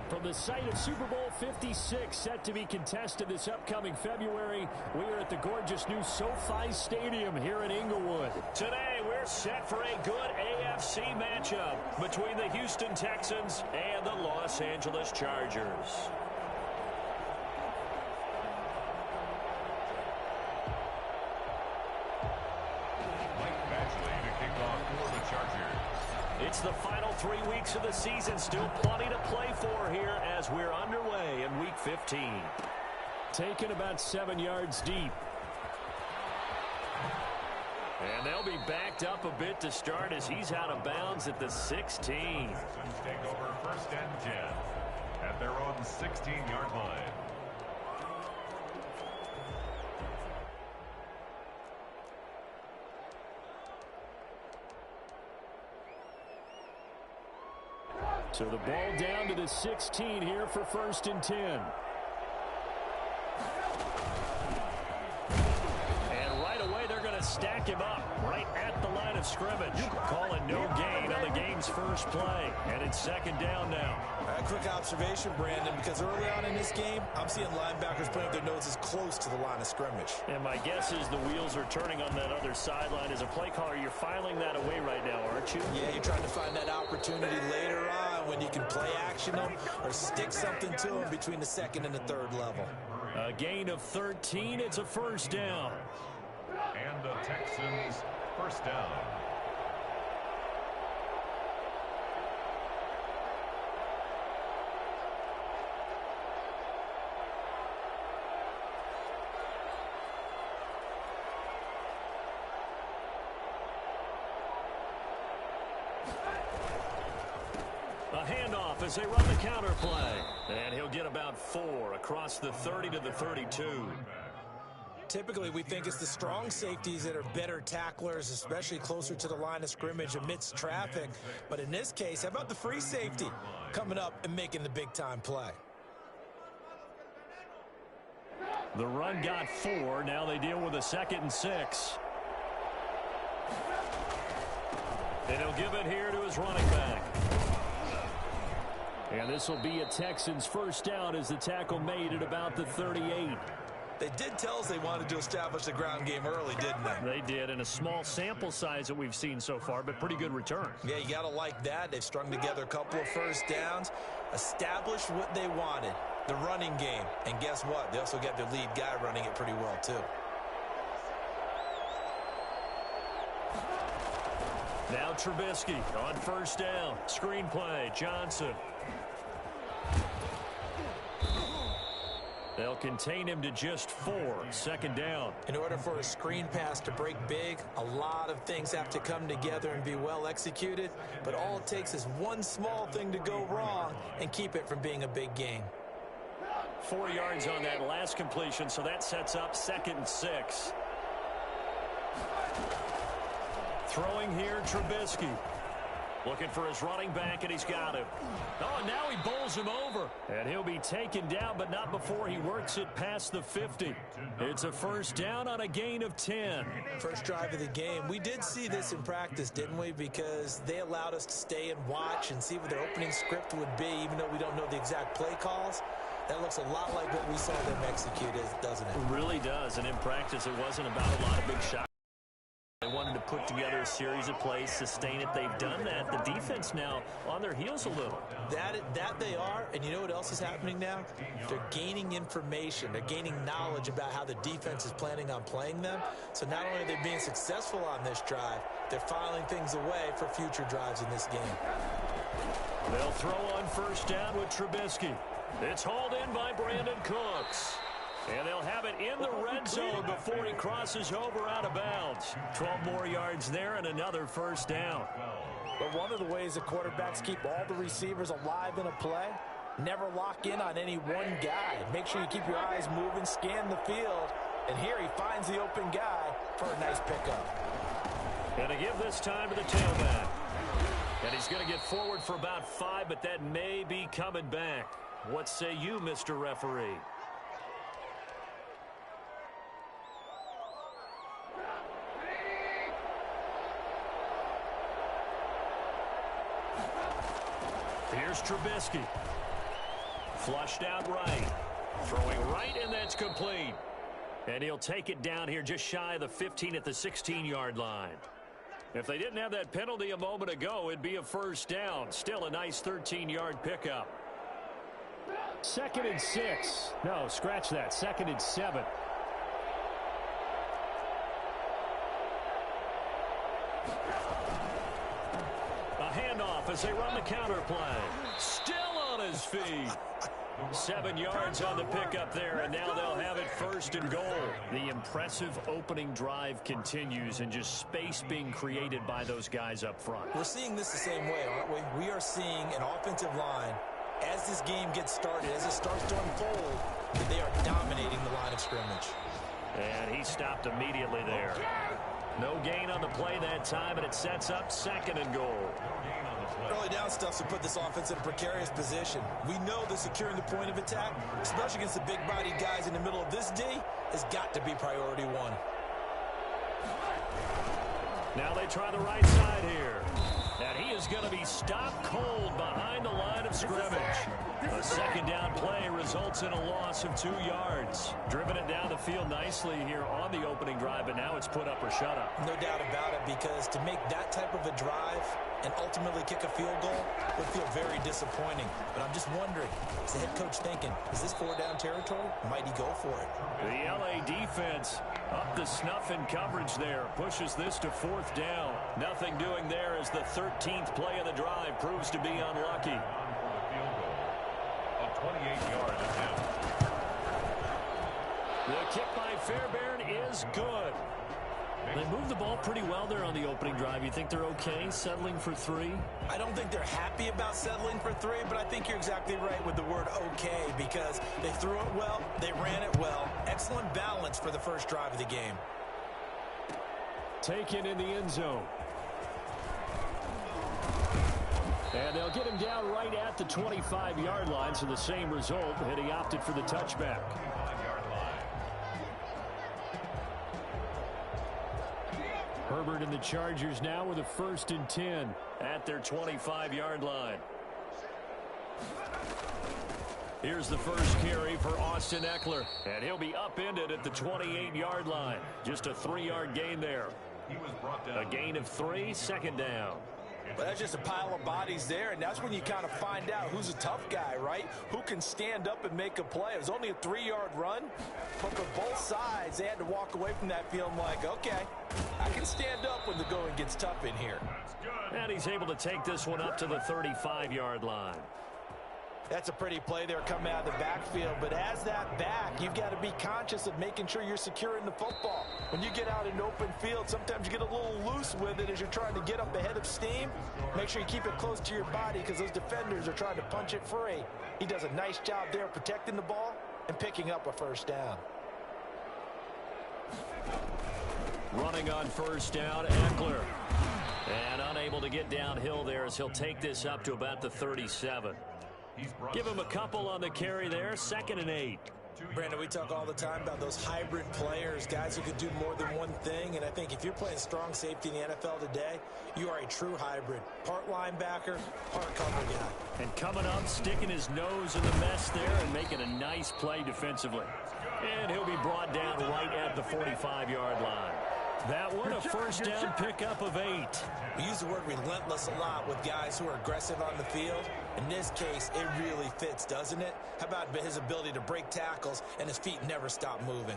From the site of Super Bowl 56, set to be contested this upcoming February, we are at the gorgeous new SoFi Stadium here in Inglewood. Today, we're set for a good AFC matchup between the Houston Texans and the Los Angeles Chargers. It's the final 3 weeks of the season. Still plenty to play for here as we're underway in Week 15. Taken about 7 yards deep. And they'll be backed up a bit to start as he's out of bounds at the 16. Take over 1st and 10 at their own 16-yard line. So the ball down to the 16 here for 1st and 10. And right away they're going to stack him up right at the line of scrimmage. Calling no gain on the game's first play. And it's 2nd down now. A quick observation, Brandon, because early on in this game, I'm seeing linebackers putting their noses close to the line of scrimmage. And my guess is the wheels are turning on that other sideline. As a play caller, you're filing that away right now, aren't you? Yeah, you're trying to find that opportunity later on when you can play action them or stick something to them between the 2nd and the 3rd level. A gain of 13. It's a 1st down. And the Texans 1st down. A handoff as they run the counter play. And he'll get about 4 across the 30 to the 32. Typically, we think it's the strong safeties that are better tacklers, especially closer to the line of scrimmage amidst traffic. But in this case, how about the free safety coming up and making the big-time play? The run got 4. Now they deal with a 2nd and 6. And he'll give it here to his running back. And this will be a Texans 1st down as the tackle made at about the 38. They did tell us they wanted to establish the ground game early, didn't they? They did, in a small sample size that we've seen so far, but pretty good return. Yeah, you got to like that. They've strung together a couple of 1st downs, established what they wanted, the running game. And guess what? They also got their lead guy running it pretty well, too. Now Trubisky on 1st down. Screen play, Johnson. They'll contain him to just 4. 2nd down. In order for a screen pass to break big, a lot of things have to come together and be well executed. But all it takes is one small thing to go wrong and keep it from being a big gain. 4 yards on that last completion, so that sets up 2nd and 6. Throwing here, Trubisky. Looking for his running back, and he's got him. Oh, and now he bowls him over. And he'll be taken down, but not before he works it past the 50. It's a 1st down on a gain of 10. First drive of the game. We did see this in practice, didn't we? Because they allowed us to stay and watch and see what their opening script would be, even though we don't know the exact play calls. That looks a lot like what we saw them execute, doesn't it? It really does, and in practice, it wasn't about a lot of big shots. They wanted to put together a series of plays, sustain it. They've done that. The defense now on their heels a little. That they are, and you know what else is happening now? They're gaining information. They're gaining knowledge about how the defense is planning on playing them. So not only are they being successful on this drive, they're filing things away for future drives in this game. They'll throw on 1st down with Trubisky. It's hauled in by Brandon Cooks. And they'll have it in the red zone before he crosses over out of bounds. 12 more yards there and another 1st down. But one of the ways the quarterbacks keep all the receivers alive in a play, never lock in on any one guy. Make sure you keep your eyes moving, scan the field. And here he finds the open guy for a nice pickup. And to give this time to the tailback. And he's going to get forward for about 5, but that may be coming back. What say you, Mr. Referee? Here's Trubisky. Flushed out right. Throwing right, and that's complete. And he'll take it down here just shy of the 15 at the 16-yard line. If they didn't have that penalty a moment ago, it'd be a first down. Still a nice 13-yard pickup. 2nd and 6. No, scratch that. 2nd and 7. A handoff as they run the counter play. Still on his feet. 7 yards on the pickup there, and now they'll have it 1st and goal. The impressive opening drive continues, and just space being created by those guys up front. We're seeing this the same way, aren't we? We are seeing an offensive line, as this game gets started, as it starts to unfold, that they are dominating the line of scrimmage. And he stopped immediately there. No gain on the play that time, and it sets up 2nd and goal. Early down stuff to put this offense in a precarious position. We know that securing the point of attack, especially against the big-bodied guys in the middle of this D, has got to be priority one. Now they try the right side here. And he is going to be stopped cold behind the line of scrimmage. A 2nd down play results in a loss of 2 yards. Driven it down the field nicely here on the opening drive, but now it's put up or shut up. No doubt about it, because to make that type of a drive and ultimately kick a field goal would feel very disappointing. But I'm just wondering, is the head coach thinking, is this 4-down territory? Might he go for it? The LA defense up to snuff in coverage there. Pushes this to 4th down. Nothing doing there as the 13th play of the drive proves to be unlucky. A 28-yard attempt. The kick by Fairbairn is good. They moved the ball pretty well there on the opening drive. You think they're okay settling for 3? I don't think they're happy about settling for 3, but I think you're exactly right with the word okay, because they threw it well, they ran it well. Excellent balance for the first drive of the game. Taken in the end zone. And they'll get him down right at the 25-yard line, so the same result, and he opted for the touchback. Herbert and the Chargers now with a 1st and 10 at their 25-yard line. Here's the first carry for Austin Eckler, and he'll be upended at the 28-yard line. Just a 3-yard gain there. A gain of 3, 2nd down. But that's just a pile of bodies there, and that's when you kind of find out who's a tough guy, right? Who can stand up and make a play. It was only a 3-yard run, but for both sides, they had to walk away from that feeling like, okay, I can stand up when the going gets tough in here. And he's able to take this one up to the 35-yard line. That's a pretty play there coming out of the backfield, but as that back, you've got to be conscious of making sure you're securing the football. When you get out in open field, sometimes you get a little loose with it as you're trying to get up ahead of steam. Make sure you keep it close to your body because those defenders are trying to punch it free. He does a nice job there protecting the ball and picking up a 1st down. Running on 1st down, Eckler. And unable to get downhill there as he'll take this up to about the 37. Give him a couple on the carry there. 2nd and 8. Brandon, we talk all the time about those hybrid players, guys who can do more than one thing. And I think if you're playing strong safety in the NFL today, you are a true hybrid. Part linebacker, part cover guy. And coming up, sticking his nose in the mess there and making a nice play defensively. And he'll be brought down right at the 45-yard line. That one, a 1st down pickup of 8. We use the word relentless a lot with guys who are aggressive on the field. In this case, it really fits, doesn't it? How about his ability to break tackles and his feet never stop moving?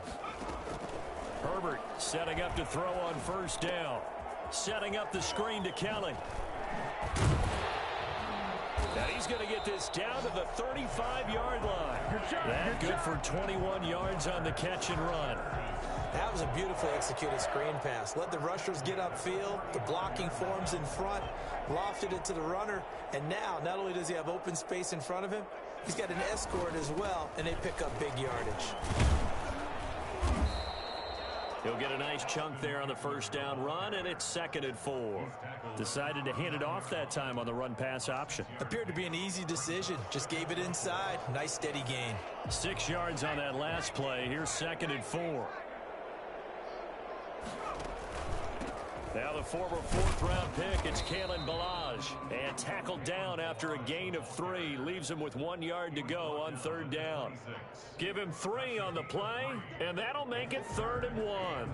Herbert setting up to throw on 1st down. Setting up the screen to Kelly. And he's going to get this down to the 35-yard line. That good for 21 yards on the catch and run. That was a beautifully executed screen pass. Let the rushers get upfield. The blocking forms in front. Lofted it to the runner. And now, not only does he have open space in front of him, he's got an escort as well, and they pick up big yardage. He'll get a nice chunk there on the 1st down run, and it's 2nd and 4. Decided to hand it off that time on the run-pass option. Appeared to be an easy decision. Just gave it inside. Nice steady gain. 6 yards on that last play. Here's 2nd and 4. Now the former fourth-round pick, it's Kalen Ballage. And tackled down after a gain of 3. Leaves him with 1 yard to go on third down. Give him 3 on the play, and that'll make it 3rd and 1.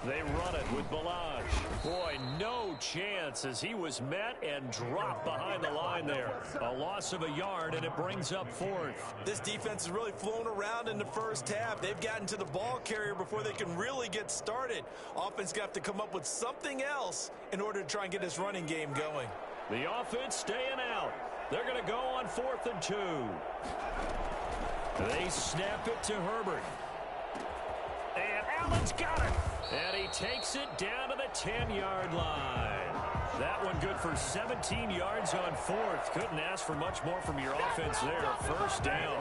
They run it with Ballage. Boy, no chance as he was met and dropped behind the line there. A loss of a yard, and it brings up 4th. This defense is really flown around in the first half. They've gotten to the ball carrier before they can really get started. Offense got to come up with something else in order to try and get this running game going. The offense staying out. They're going to go on 4th and 2. They snap it to Herbert. And Allen's got it. And he takes it down to the 10-yard line. That one good for 17 yards on 4th. Couldn't ask for much more from your offense there. First down.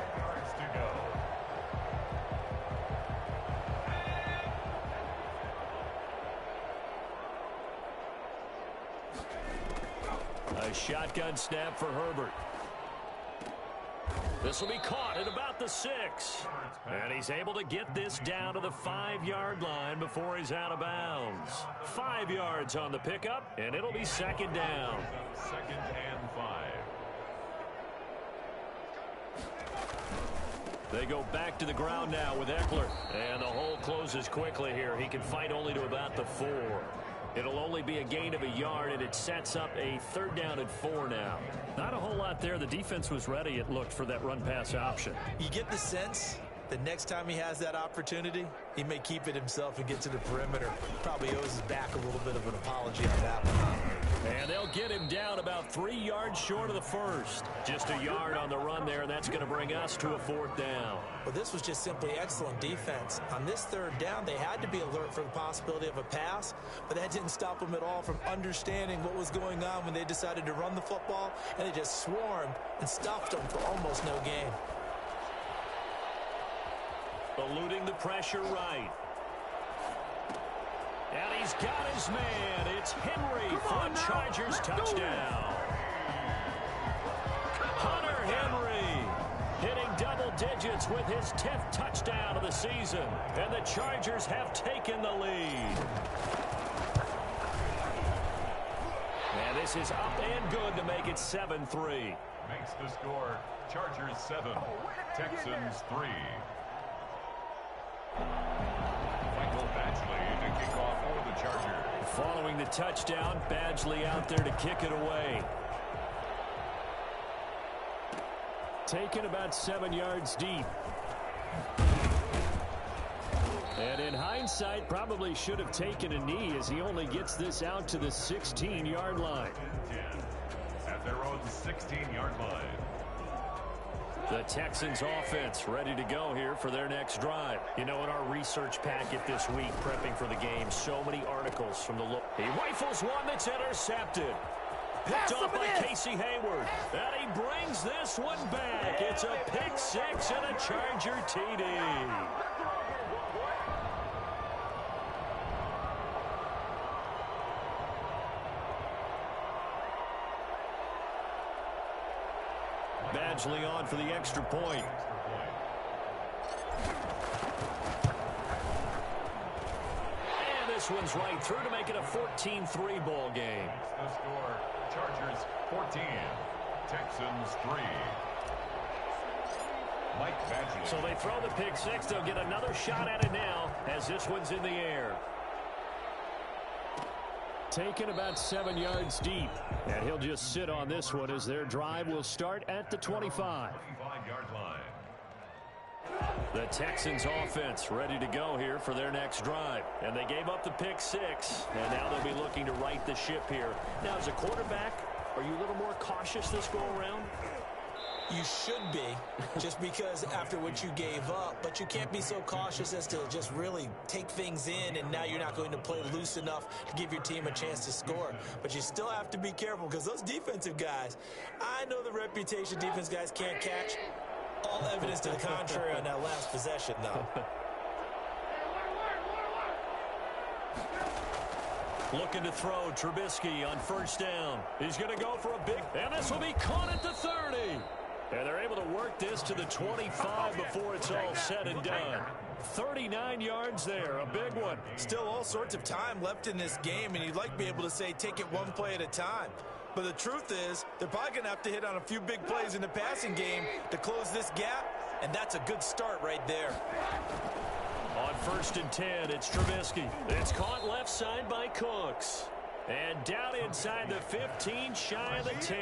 A shotgun snap for Herbert. This will be caught at about the 6. And he's able to get this down to the 5-yard line before he's out of bounds. 5 yards on the pickup, and it'll be 2nd down. 2nd and 5. They go back to the ground now with Eckler. And the hole closes quickly here. He can fight only to about the 4. It'll only be a gain of a yard, and it sets up a 3rd down and 4 now. Not a whole lot there. The defense was ready, it looked, for that run-pass option. You get the sense that next time he has that opportunity, he may keep it himself and get to the perimeter. Probably owes his back a little bit of an apology on that one. And they'll get him down about 3 yards short of the 1st. Just a yard on the run there, and that's going to bring us to a 4th down. Well, this was just simply excellent defense. On this 3rd down, they had to be alert for the possibility of a pass, but that didn't stop them at all from understanding what was going on when they decided to run the football, and they just swarmed and stuffed them for almost no gain. Eluding the pressure right. And he's got his man. It's Henry for a Chargers touchdown. Hunter Henry hitting double digits with his 10th touchdown of the season. And the Chargers have taken the lead. And this is up and good to make it 7-3. Makes the score Chargers 7, Texans 3. Michael Badgley to kick off for the Chargers. Following the touchdown, Badgley out there to kick it away. Taken about 7 yards deep. And in hindsight, probably should have taken a knee as he only gets this out to the 16-yard line. 10 at their own 16-yard line. The Texans offense ready to go here for their next drive. You know, in our research packet this week, prepping for the game, so many articles from the look. He rifles one that's intercepted. Picked off by Casey Hayward. And he brings this one back. It's a pick 6 and a Charger TD. Badgley on for the extra point. And this one's right through to make it a 14-3 ball game. The score, Chargers 14, Texans 3. Mike Badgley. So they throw the pick 6. They'll get another shot at it now as this one's in the air. Taken about 7 yards deep. And he'll just sit on this one as their drive will start at the 25. 25-yard line. The Texans offense ready to go here for their next drive. And they gave up the pick 6. And now they'll be looking to right the ship here. Now, as a quarterback, are you a little more cautious this go-around? You should be, just because after what you gave up, but you can't be so cautious as to just really take things in, and now you're not going to play loose enough to give your team a chance to score. But you still have to be careful because those defensive guys, I know the reputation defense guys can't catch. All evidence to the contrary on that last possession, though. Looking to throw, Trubisky on first down. He's going to go for a big, and this will be caught at the 30. And they're able to work this to the 25 before it's all said and done. 39 yards there, a big one. Still all sorts of time left in this game, and you'd like to be able to say take it one play at a time. But the truth is, they're probably going to have to hit on a few big plays in the passing game to close this gap, and that's a good start right there. On first and 10, it's Trubisky. It's caught left side by Cooks. And down inside the 15, shy of the 10.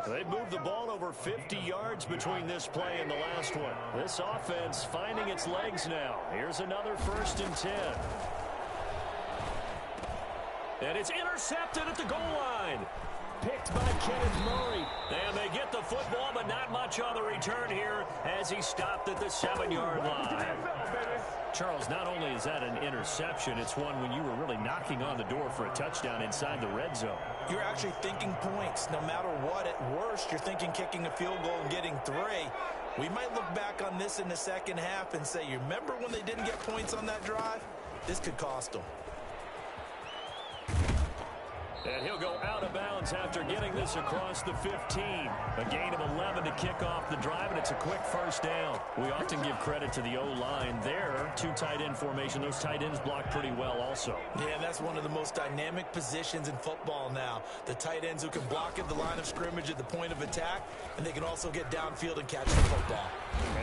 They've moved the ball over 50 yards between this play and the last one. This offense finding its legs now. Here's another first and 10. And it's intercepted at the goal line. Picked by Kenneth Murray. And they get the football, but not much on the return here as he stopped at the 7-yard line. Charles, not only is that an interception, it's one when you were really knocking on the door for a touchdown inside the red zone. You're actually thinking points. No matter what, at worst, you're thinking kicking a field goal and getting 3. We might look back on this in the second half and say, you remember when they didn't get points on that drive? This could cost them. And he'll go out of bounds after getting this across the 15. A gain of 11 to kick off the drive, and it's a quick first down. We often give credit to the O-line there. 2 tight end formation. Those tight ends block pretty well also. Yeah, that's one of the most dynamic positions in football now. The tight ends who can block at the line of scrimmage at the point of attack, and they can also get downfield and catch the football.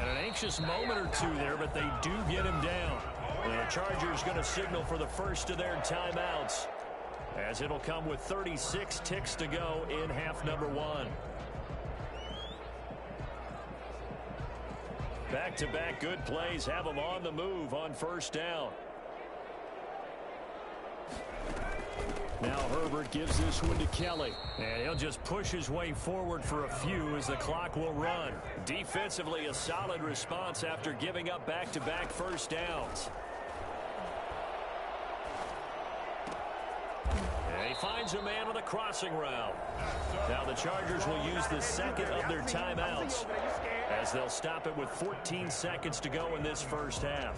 And an anxious moment or two there, but they do get him down. The Chargers going to signal for the first of their timeouts, as it'll come with 36 ticks to go in half number 1. Back-to-back good plays have them on the move on first down. Now Herbert gives this one to Kelly, and he'll just push his way forward for a few as the clock will run. Defensively, a solid response after giving up back-to-back first downs. And he finds a man on the crossing route. Now the Chargers will use the second of their timeouts, as they'll stop it with 14 seconds to go in this first half.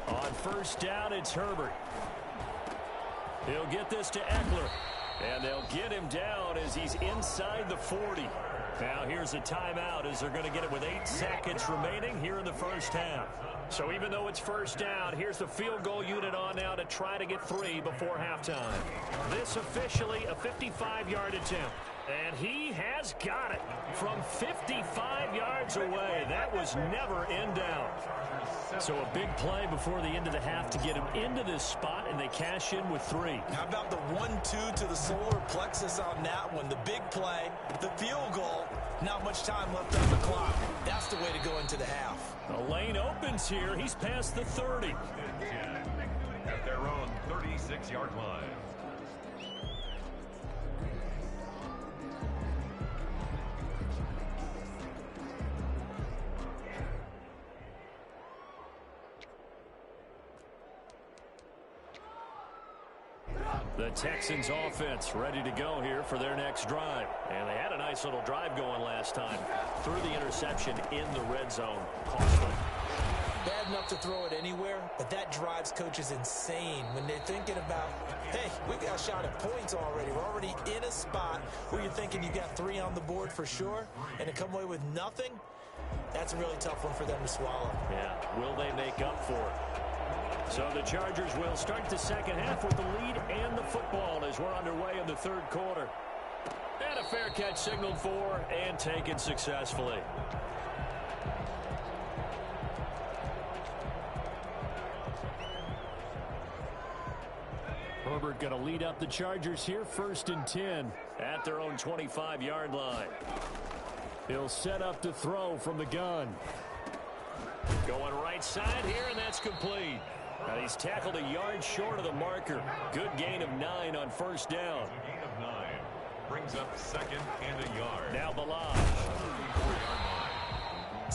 On first down, it's Herbert. He'll get this to Eckler, and they'll get him down as he's inside the 40. Now here's a timeout as they're going to get it with 8 seconds remaining here in the first half. So even though it's first down, here's the field goal unit on now to try to get 3 before halftime. This officially a 55-yard attempt. And he has got it from 55 yards away. That was never in doubt. So a big play before the end of the half to get him into this spot, and they cash in with 3. How about the 1-2 to the solar plexus on that one? The big play, the field goal, not much time left on the clock. That's the way to go into the half. The lane opens here. He's past the 30. At their own 36-yard line. The Texans offense ready to go here for their next drive. And they had a nice little drive going last time. Threw the interception in the red zone. Cost them. Bad enough to throw it anywhere, but that drives coaches insane when they're thinking about, hey, we got a shot at points already. We're already in a spot where you're thinking you got 3 on the board for sure, and to come away with nothing, that's a really tough one for them to swallow. Yeah, will they make up for it? So the Chargers will start the second half with the lead and the football as we're underway in the third quarter. And a fair catch signaled for and taken successfully. Herbert going to lead up the Chargers here, 1st and 10 at their own 25-yard line. He'll set up to throw from the gun. Going right side here, and that's complete. And he's tackled a yard short of the marker. Good gain of 9 on first down. A gain of 9 brings up 2nd and a yard. Now Balaj.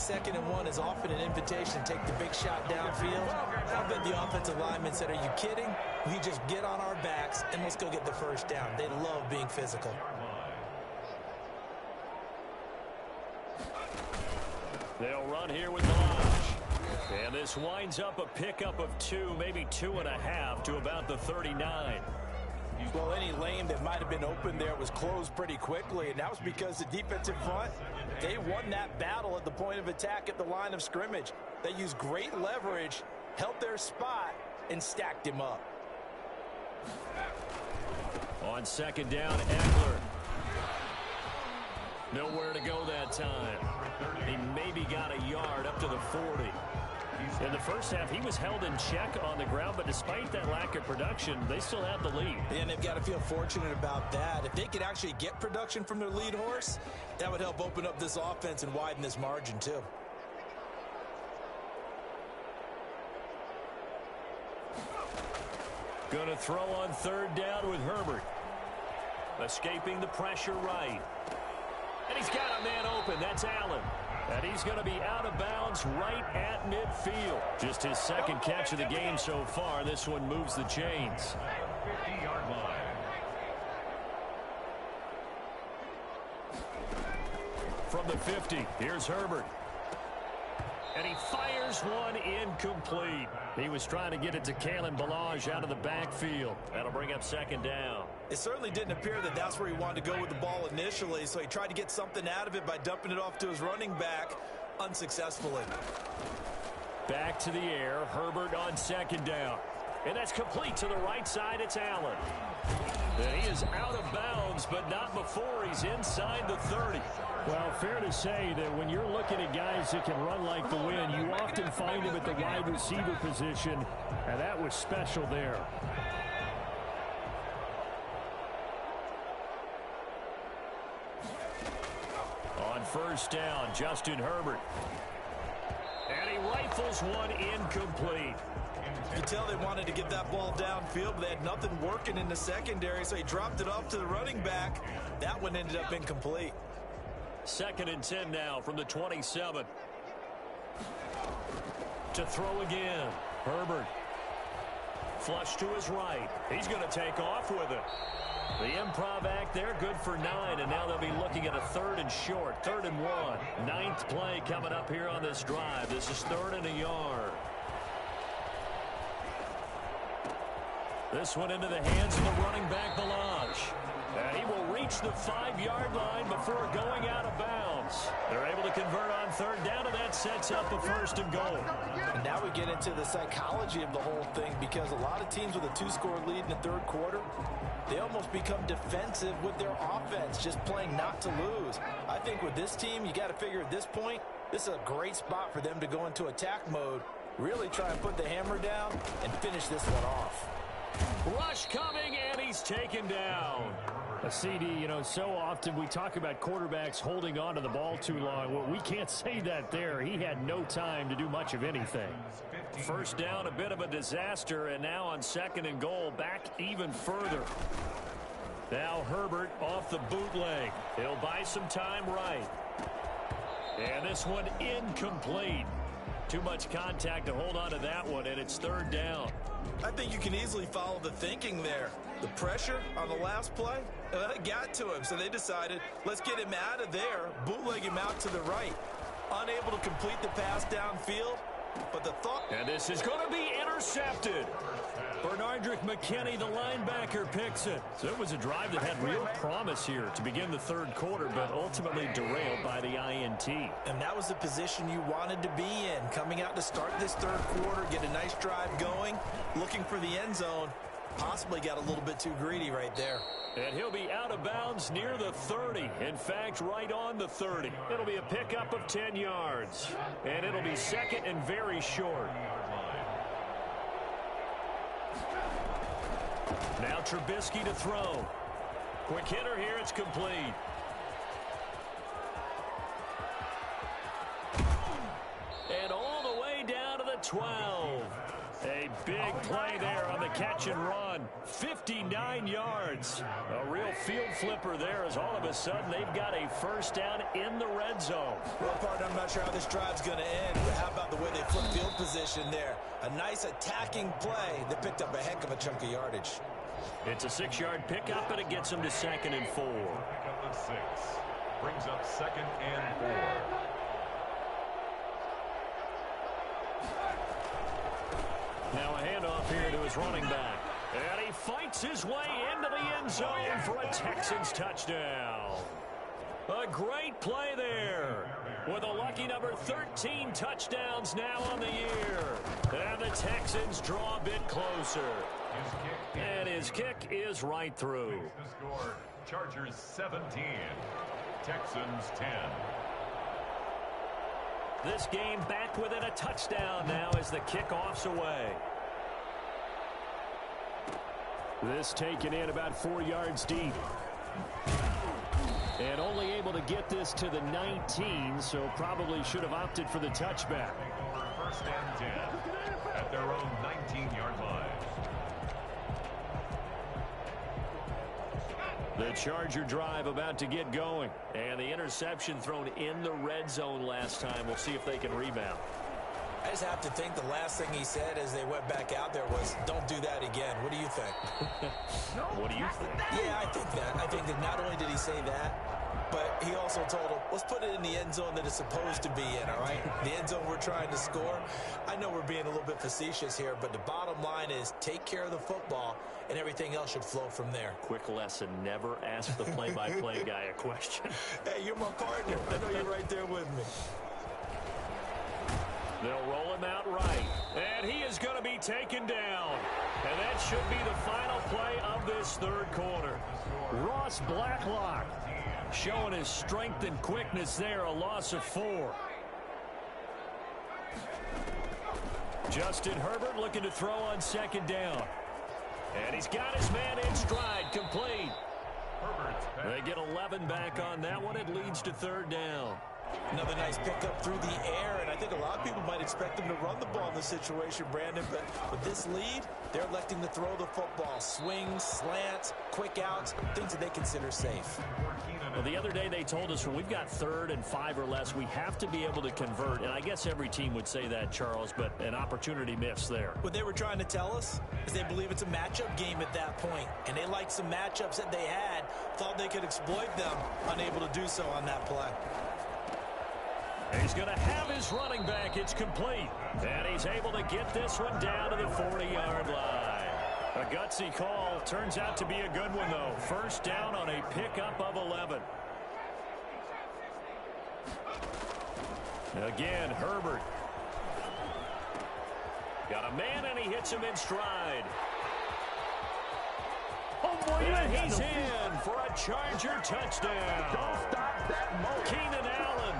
2nd and 1 is often an invitation to take the big shot downfield. I bet the offensive lineman said, are you kidding? We just get on our backs and let's go get the first down. They love being physical. They'll run here with Balaj. And this winds up a pickup of 2, maybe 2.5 to about the 39. Well, any lane that might have been open there was closed pretty quickly, and that was because the defensive front, they won that battle at the point of attack at the line of scrimmage. They used great leverage, held their spot, and stacked him up. On 2nd down, Eckler. Nowhere to go that time. He maybe got a yard up to the 40. In the first half, he was held in check on the ground, but despite that lack of production, they still have the lead. And they've got to feel fortunate about that. If they could actually get production from their lead horse, that would help open up this offense and widen this margin too. Going to throw on 3rd down with Herbert. Escaping the pressure right. And he's got a man open. That's Allen. And he's going to be out of bounds right at midfield. Just his 2nd catch of the game so far. This one moves the chains. 50-yard line. From the 50, here's Herbert. And he fires one incomplete. He was trying to get it to Kalen Balaj out of the backfield. That'll bring up 2nd down. It certainly didn't appear that that's where he wanted to go with the ball initially, so he tried to get something out of it by dumping it off to his running back unsuccessfully. Back to the air, Herbert on 2nd down. And that's complete to the right side. It's Allen. And he is out of bounds, but not before he's inside the 30. Well, fair to say that when you're looking at guys that can run like the wind, you often find him at the wide receiver position, and that was special there. On 1st down, Justin Herbert. And he rifles one incomplete. You can tell they wanted to get that ball downfield, but they had nothing working in the secondary, so he dropped it off to the running back. That one ended up incomplete. 2nd and 10 now from the 27. To throw again. Herbert. Flush to his right. He's going to take off with it. The improv act there, good for 9, and now they'll be looking at a 3rd and short, 3rd and 1. 9th play coming up here on this drive. This is 3rd and a yard. This one into the hands of the running back, Balaj. And he will reach the 5-yard line before going out of bounds. They're able to convert on 3rd down, and that sets up a 1st and goal. And now we get into the psychology of the whole thing, because a lot of teams with a 2-score lead in the 3rd quarter, they almost become defensive with their offense, just playing not to lose. I think with this team, you got to figure at this point, this is a great spot for them to go into attack mode, really try and put the hammer down and finish this one off. Rush coming, and he's taken down. A CD, you know, so often we talk about quarterbacks holding on to the ball too long. Well, we can't say that there. He had no time to do much of anything. 1st down, a bit of a disaster, and now on 2nd and goal, back even further. Now Herbert off the bootleg. He'll buy some time right. And this one incomplete. Too much contact to hold on to that one, and it's 3rd down. I think you can easily follow the thinking there. The pressure on the last play, it got to him, so they decided, let's get him out of there, bootleg him out to the right. Unable to complete the pass downfield, but the thought... And this is going to be intercepted. Bernardrick McKinney, the linebacker, picks it. So it was a drive that had real promise here to begin the 3rd quarter, but ultimately derailed by the INT. And that was the position you wanted to be in, coming out to start this 3rd quarter, get a nice drive going, looking for the end zone. Possibly got a little bit too greedy right there. And he'll be out of bounds near the 30. In fact, right on the 30. It'll be a pickup of 10 yards. And it'll be 2nd and very short. Now Trubisky to throw. Quick hitter here, it's complete. And all the way down to the 12. A big play there on the catch and run. 59 yards. A real field flipper there as all of a sudden they've got a first down in the red zone. Well, partner, I'm not sure how this drive's going to end, but how about the way they flip field position there? A nice attacking play that picked up a heck of a chunk of yardage. It's a 6-yard pickup, and it gets them to 2nd and 4. Pickup of 6. Brings up 2nd and 4. Now a handoff here to his running back. And he fights his way into the end zone for a Texans touchdown. A great play there. With a lucky number 13 touchdowns now on the year. And the Texans draw a bit closer. And his kick is right through. The score, Chargers 17, Texans 10. This game back within a touchdown now as the kickoff's away. This taken in about 4 yards deep. And only able to get this to the 19, so probably should have opted for the touchback. Over 1st and 10 at their own 19-yard line. The Charger drive about to get going. And the interception thrown in the red zone last time. We'll see if they can rebound. I just have to think the last thing he said as they went back out there was, don't do that again. What do you think? What do you think? Yeah, I think that. I think that not only did he say that, but he also told him, let's put it in the end zone that it's supposed to be in, all right? The end zone we're trying to score. I know we're being a little bit facetious here, but the bottom line is take care of the football, and everything else should flow from there. Quick lesson, never ask the play-by-play guy a question. Hey, you're my partner. I know you're right there with me. They'll roll him out right. And he is going to be taken down. And that should be the final play of this third quarter. Ross Blacklock showing his strength and quickness there, a loss of 4. Justin Herbert looking to throw on 2nd down. And he's got his man in stride, complete. They get 11 back on that one. It leads to 3rd down. Another nice pickup through the air, and I think a lot of people might expect them to run the ball in this situation, Brandon, but with this lead, they're electing to throw the football. Swings, slants, quick outs, things that they consider safe. Well, the other day they told us when we've got 3rd and 5 or less, we have to be able to convert, and I guess every team would say that, Charles, but an opportunity missed there. What they were trying to tell us is they believe it's a matchup game at that point, and they liked some matchups that they had, thought they could exploit them, unable to do so on that play. He's going to have his running back. It's complete. And he's able to get this one down to the 40-yard line. A gutsy call. Turns out to be a good one, though. First down on a pickup of 11. Again, Herbert. Got a man, and he hits him in stride. Oh, boy, and he's in for a Charger touchdown. Don't stop that motor. Keenan Allen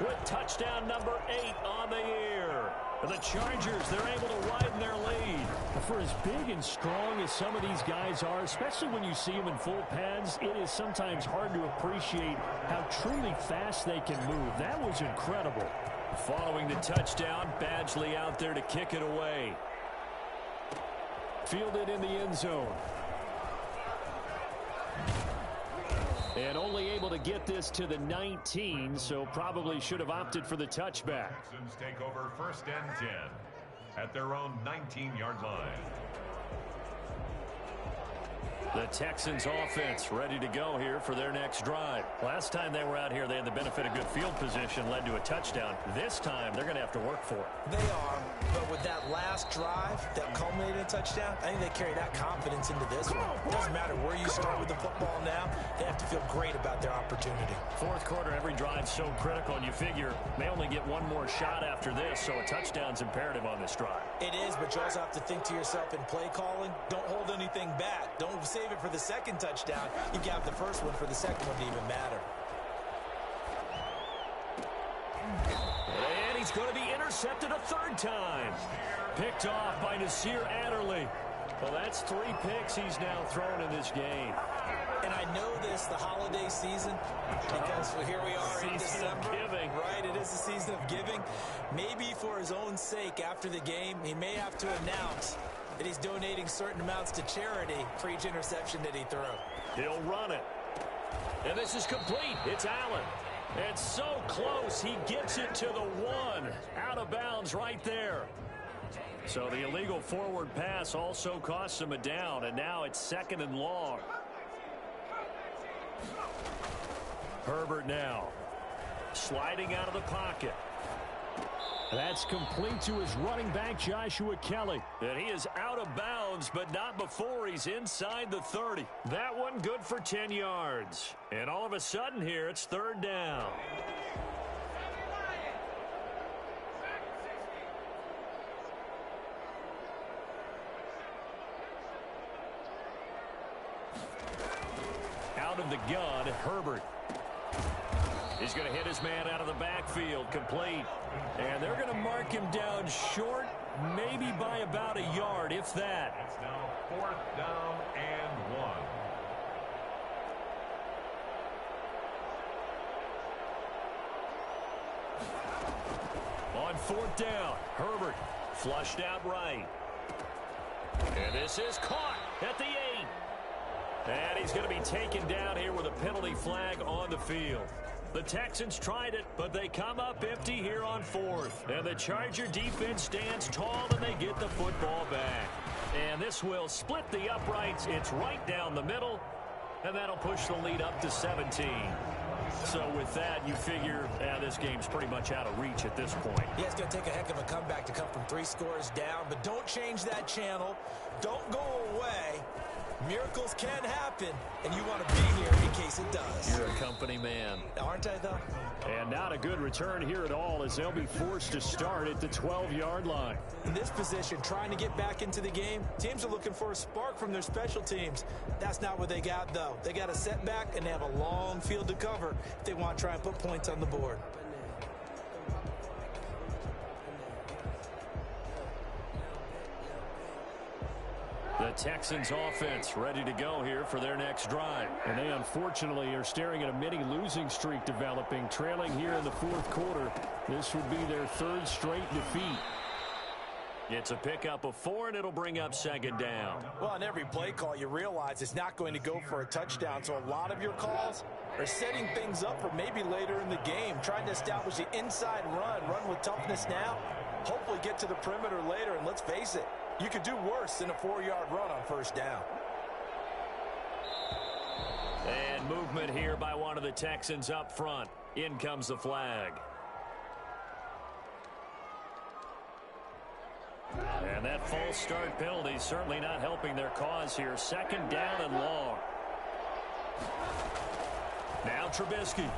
with touchdown number 8 on the year. The Chargers, they're able to widen their lead. For as big and strong as some of these guys are, especially when you see them in full pads, it is sometimes hard to appreciate how truly fast they can move. That was incredible. Following the touchdown, Badgley out there to kick it away. Fielded in the end zone. And only able to get this to the 19, so probably should have opted for the touchback. Texans take over 1st and 10 at their own 19-yard line. The Texans offense ready to go here for their next drive. Last time they were out here, they had the benefit of good field position, led to a touchdown. This time, they're going to have to work for it. They are, but with that last drive that culminated in a touchdown, I think they carry that confidence into this one. It doesn't matter where you start with the football now, they have to feel great about their opportunity. Fourth quarter, every drive's so critical, and you figure they only get one more shot after this, so a touchdown's imperative on this drive. It is, but you also have to think to yourself in play calling, don't hold anything back. Don't save it for the second touchdown. You can have the first one for the second one to even matter. And he's going to be intercepted a 3rd time. Picked off by Nasir Adderley. Well, that's 3 picks he's now thrown in this game. And I know this, the holiday season, because here we are in December. Right, it is the season of giving. Maybe for his own sake, after the game, he may have to announce that he's donating certain amounts to charity for each interception that he threw. He'll run it. And this is complete. It's Allen. And so close, he gets it to the one. Out of bounds right there. So the illegal forward pass also costs him a down, and now it's 2nd and long. Herbert now sliding out of the pocket. That's complete to his running back, Joshua Kelly. And he is out of bounds, but not before he's inside the 30. That one good for 10 yards. And all of a sudden here, it's 3rd down. Out of the gun, Herbert. He's going to hit his man out of the backfield, complete. And they're going to mark him down short, maybe by about a yard, if that. It's now 4th down and 1. On 4th down, Herbert flushed out right. And this is caught at the 8. And he's going to be taken down here with a penalty flag on the field. The Texans tried it, but they come up empty here on 4th. And the Charger defense stands tall, and they get the football back. And this will split the uprights. It's right down the middle, and that'll push the lead up to 17. So with that, you figure this game's pretty much out of reach at this point. Yeah, it's going to take a heck of a comeback to come from 3 scores down, but don't change that channel. Don't go away. Miracles can happen, and you want to be here in case it does. You're a company man. Aren't I, though? And not a good return here at all, as they'll be forced to start at the 12-yard line. In this position, trying to get back into the game, teams are looking for a spark from their special teams. That's not what they got, though. They got a setback, and they have a long field to cover if they want to try and put points on the board. The Texans offense ready to go here for their next drive. And they unfortunately are staring at a mini losing streak developing, trailing here in the 4th quarter. This would be their 3rd straight defeat. It's a pickup of 4, and it'll bring up 2nd down. Well, on every play call, you realize it's not going to go for a touchdown. So a lot of your calls are setting things up for maybe later in the game, trying to establish the inside run with toughness now, hopefully get to the perimeter later, and let's face it, you could do worse than a 4-yard run on 1st down. And movement here by one of the Texans up front. In comes the flag. And that false start penalty certainly not helping their cause here. 2nd down and long. Now Trubisky.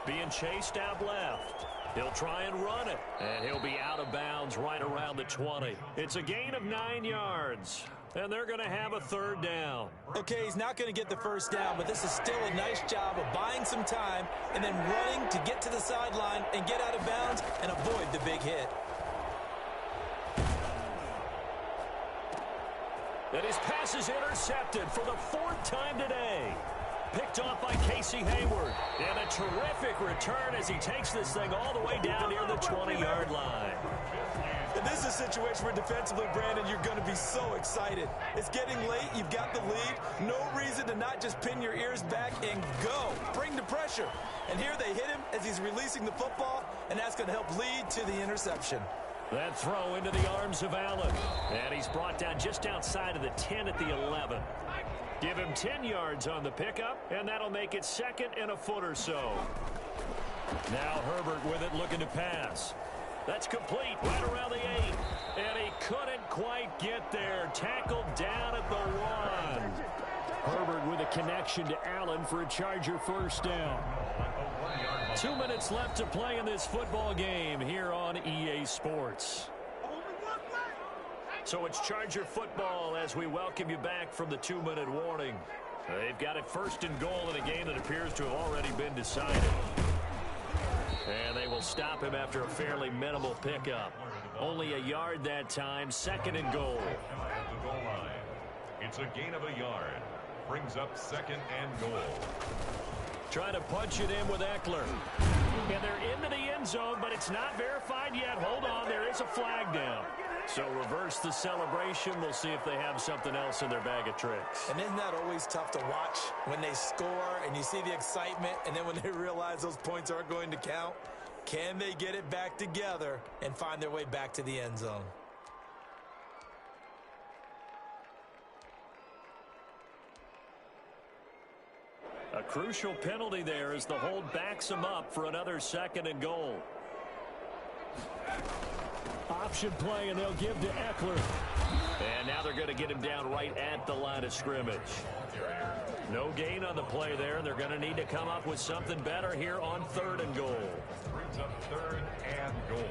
Being chased out left. He'll try and run it, and he'll be out of bounds right around the 20. It's a gain of 9 yards, and they're going to have a 3rd down. Okay, he's not going to get the 1st down, but this is still a nice job of buying some time and then running to get to the sideline and get out of bounds and avoid the big hit. And his pass is intercepted for the 4th time today. Picked off by Casey Hayward. And a terrific return as he takes this thing all the way down near the 20-yard line. And this is a situation where defensively, Brandon, you're going to be so excited. It's getting late. You've got the lead. No reason to not just pin your ears back and go. Bring the pressure. And here they hit him as he's releasing the football, and that's going to help lead to the interception. That throw into the arms of Allen. And he's brought down just outside of the 10 at the 11. Give him 10 yards on the pickup, and that'll make it 2nd and a foot or so. Now Herbert with it, looking to pass. That's complete right around the 8. And he couldn't quite get there. Tackled down at the 1. Herbert with a connection to Allen for a Charger 1st down. 2 minutes left to play in this football game here on EA Sports. So it's Charger football as we welcome you back from the 2-minute warning. They've got it 1st and goal in a game that appears to have already been decided. And they will stop him after a fairly minimal pickup. Only a yard that time, 2nd and goal. At the goal line. It's a gain of a yard. brings up 2nd and goal. Trying to punch it in with Eckler. And they're into the end zone, but it's not verified yet. Hold on, there is a flag down. So reverse the celebration. We'll see if they have something else in their bag of tricks. And isn't that always tough to watch when they score and you see the excitement, and then when they realize those points aren't going to count? Can they get it back together and find their way back to the end zone? A crucial penalty there as the hold backs them up for another 2nd and goal. Option play, and they'll give to Eckler. And now they're going to get him down right at the line of scrimmage. No gain on the play there. They're going to need to come up with something better here on 3rd and goal. Brings up 3rd and goal.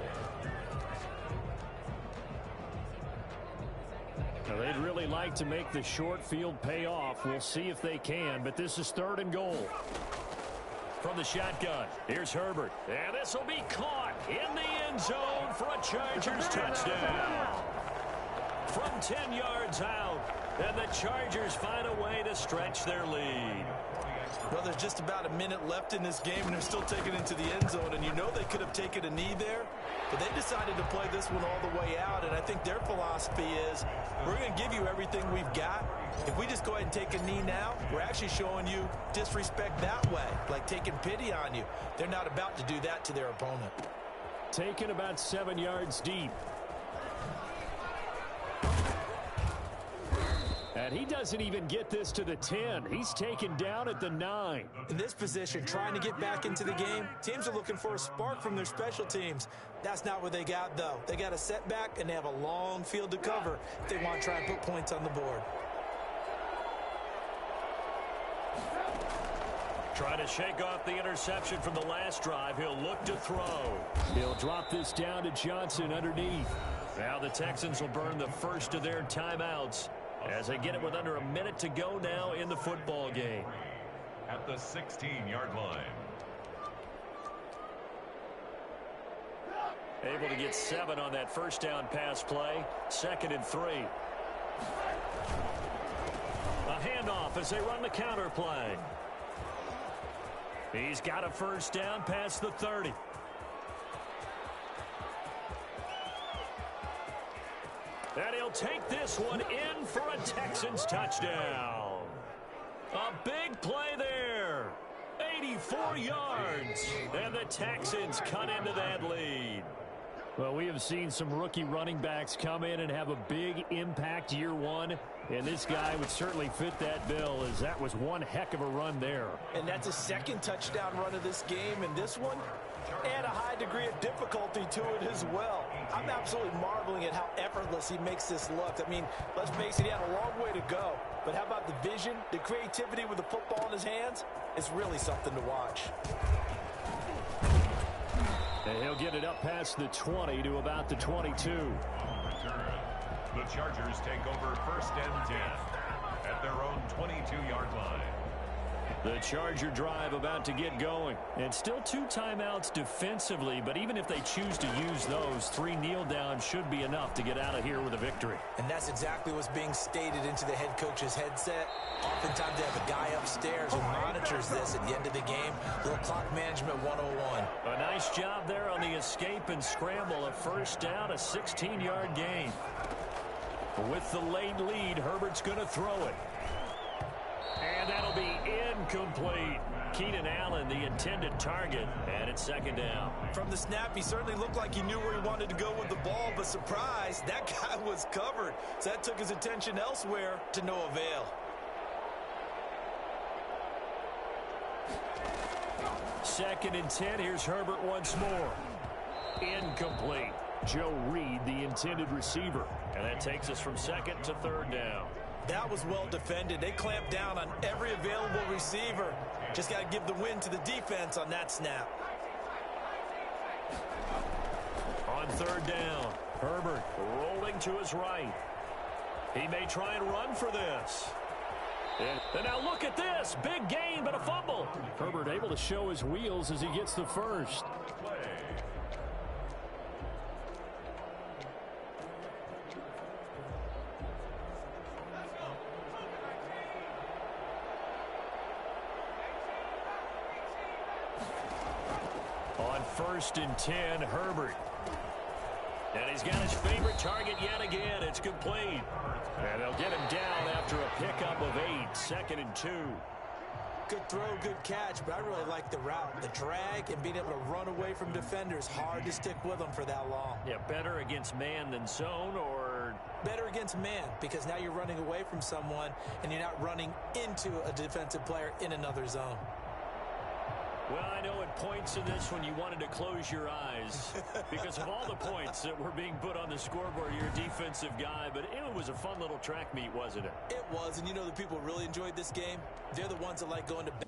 Now, they'd really like to make the short field pay off. We'll see if they can, but this is 3rd and goal. From the shotgun, here's Herbert. And this will be caught in the end zone for a Chargers touchdown. From 10 yards out, and the Chargers find a way to stretch their lead. Well, there's just about a minute left in this game, and they're still taking it to the end zone. And you know they could have taken a knee there, but they decided to play this one all the way out. And I think their philosophy is, we're going to give you everything we've got. If we just go ahead and take a knee now, we're actually showing you disrespect that way, like taking pity on you. They're not about to do that to their opponent. Taken about 7 yards deep. And he doesn't even get this to the 10. He's taken down at the 9. In this position, trying to get back into the game, teams are looking for a spark from their special teams. That's not what they got, though. They got a setback, and they have a long field to cover if they want to try and put points on the board. Trying to shake off the interception from the last drive. He'll look to throw. He'll drop this down to Johnson underneath. Now the Texans will burn the first of their timeouts as they get it with under a minute to go now in the football game. At the 16-yard line. Able to get 7 on that first down pass play. 2nd and 3. A handoff as they run the counter play. He's got a first down past the 30. And he'll take this one in for a Texans touchdown. A big play there. 84 yards. And the Texans cut into that lead. Well, we have seen some rookie running backs come in and have a big impact year one. And this guy would certainly fit that bill, as that was one heck of a run there. And that's a 2nd touchdown run of this game. And this one, and a high degree of difficulty to it as well. I'm absolutely marveling at how effortless he makes this look. I mean, let's face it, he had a long way to go. But how about the vision, the creativity with the football in his hands? It's really something to watch. And he'll get it up past the 20 to about the 22. The Chargers take over 1st and 10 at their own 22-yard line. The Charger drive about to get going. And still 2 timeouts defensively, but even if they choose to use those, 3 kneel downs should be enough to get out of here with a victory. And that's exactly what's being stated into the head coach's headset. Oftentimes they have a guy upstairs who monitors this at the end of the game. Little clock management 101. A nice job there on the escape and scramble. A first down, a 16-yard gain. With the late lead, Herbert's going to throw it. And that'll be incomplete. Keenan Allen, the intended target, and it's 2nd down. From the snap, he certainly looked like he knew where he wanted to go with the ball, but surprise, that guy was covered. So that took his attention elsewhere to no avail. Second and 10. Here's Herbert once more. Incomplete. Joe Reed, the intended receiver. And that takes us from 2nd to 3rd down. That was well defended. They clamped down on every available receiver. Just got to give the win to the defense on that snap. On 3rd down, Herbert rolling to his right. He may try and run for this. And now look at this. Big gain, but a fumble. Herbert able to show his wheels as he gets the first. 1st and 10, Herbert. And he's got his favorite target yet again. It's complete. And they'll get him down after a pickup of 8, 2nd and 2. Good throw, good catch, but I really like the route. The drag and being able to run away from defenders. Hard to stick with them for that long. Yeah, better against man than zone, or better against man, because now you're running away from someone and you're not running into a defensive player in another zone. Well, I know at points in this when you wanted to close your eyes because of all the points that were being put on the scoreboard. You're a defensive guy, but it was a fun little track meet, wasn't it? It was, and you know the people who really enjoyed this game? They're the ones that like going to bed.